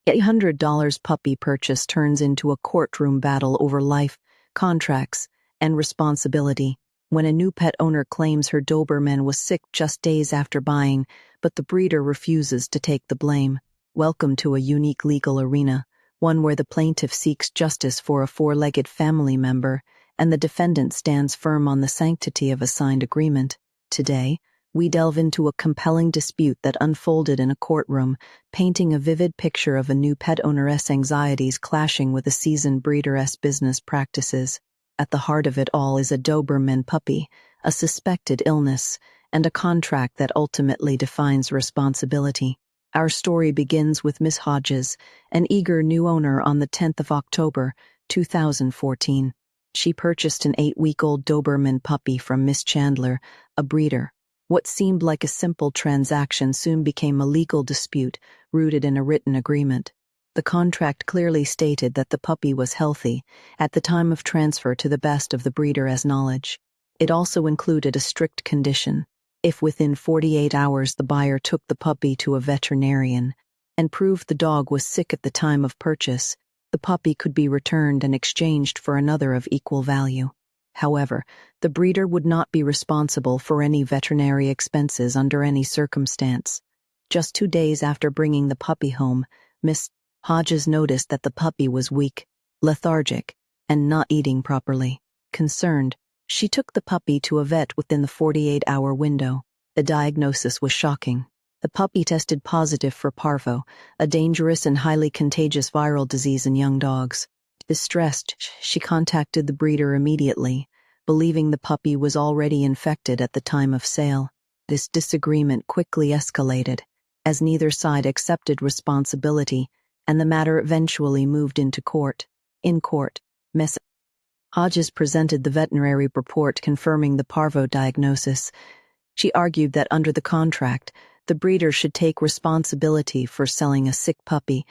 $800 puppy purchase turns into a courtroom battle over life, contracts, and responsibility. When a new pet owner claims her Doberman was sick just days after buying, but the breeder refuses to take the blame. Welcome to a unique legal arena, one where the plaintiff seeks justice for a four-legged family member, and the defendant stands firm on the sanctity of a signed agreement. Today, we delve into a compelling dispute that unfolded in a courtroom, painting a vivid picture of a new pet owner's anxieties clashing with a seasoned breeder's business practices. At the heart of it all is a Doberman puppy, a suspected illness, and a contract that ultimately defines responsibility. Our story begins with Miss Hodges, an eager new owner on the 10th of October, 2014. She purchased an 8-week-old Doberman puppy from Miss Chandler, a breeder. What seemed like a simple transaction soon became a legal dispute rooted in a written agreement. The contract clearly stated that the puppy was healthy at the time of transfer to the best of the breeder's knowledge. It also included a strict condition. If within 48 hours the buyer took the puppy to a veterinarian and proved the dog was sick at the time of purchase, the puppy could be returned and exchanged for another of equal value. However, the breeder would not be responsible for any veterinary expenses under any circumstance. Just 2 days after bringing the puppy home, Miss Hodges noticed that the puppy was weak, lethargic, and not eating properly. Concerned, she took the puppy to a vet within the 48-hour window. The diagnosis was shocking. The puppy tested positive for parvo, a dangerous and highly contagious viral disease in young dogs. Distressed, she contacted the breeder immediately, believing the puppy was already infected at the time of sale. This disagreement quickly escalated, as neither side accepted responsibility, and the matter eventually moved into court. In court, Miss Hodges presented the veterinary report confirming the parvo diagnosis. She argued that under the contract, the breeder should take responsibility for selling a sick puppy.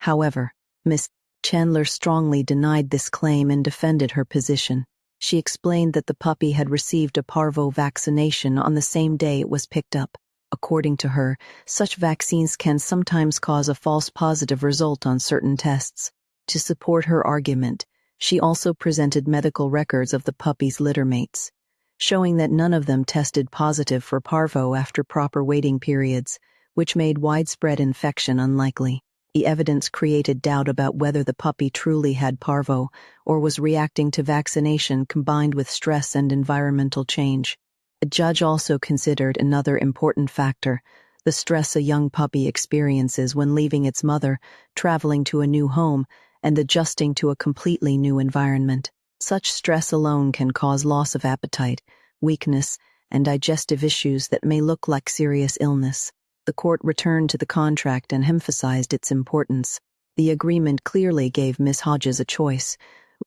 However, Miss Chandler strongly denied this claim and defended her position. She explained that the puppy had received a parvo vaccination on the same day it was picked up. According to her, such vaccines can sometimes cause a false positive result on certain tests. To support her argument, she also presented medical records of the puppy's littermates, showing that none of them tested positive for parvo after proper waiting periods, which made widespread infection unlikely. The evidence created doubt about whether the puppy truly had parvo or was reacting to vaccination combined with stress and environmental change. The judge also considered another important factor, the stress a young puppy experiences when leaving its mother, traveling to a new home, and adjusting to a completely new environment. Such stress alone can cause loss of appetite, weakness, and digestive issues that may look like serious illness. The court returned to the contract and emphasized its importance. The agreement clearly gave Miss Hodges a choice: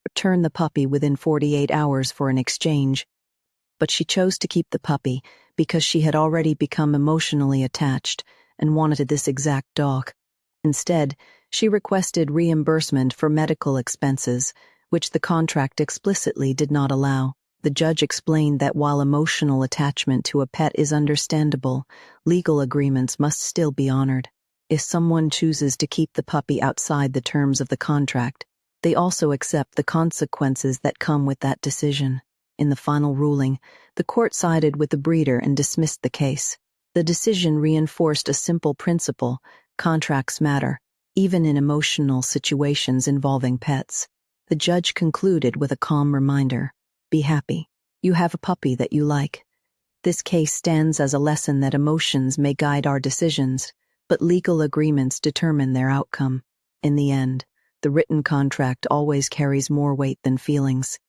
return the puppy within 48 hours for an exchange. But she chose to keep the puppy because she had already become emotionally attached and wanted this exact dog. Instead, she requested reimbursement for medical expenses, which the contract explicitly did not allow. The judge explained that while emotional attachment to a pet is understandable, legal agreements must still be honored. If someone chooses to keep the puppy outside the terms of the contract, they also accept the consequences that come with that decision. In the final ruling, the court sided with the breeder and dismissed the case. The decision reinforced a simple principle: contracts matter, even in emotional situations involving pets. The judge concluded with a calm reminder: be happy. You have a puppy that you like. This case stands as a lesson that emotions may guide our decisions, but legal agreements determine their outcome. In the end, the written contract always carries more weight than feelings.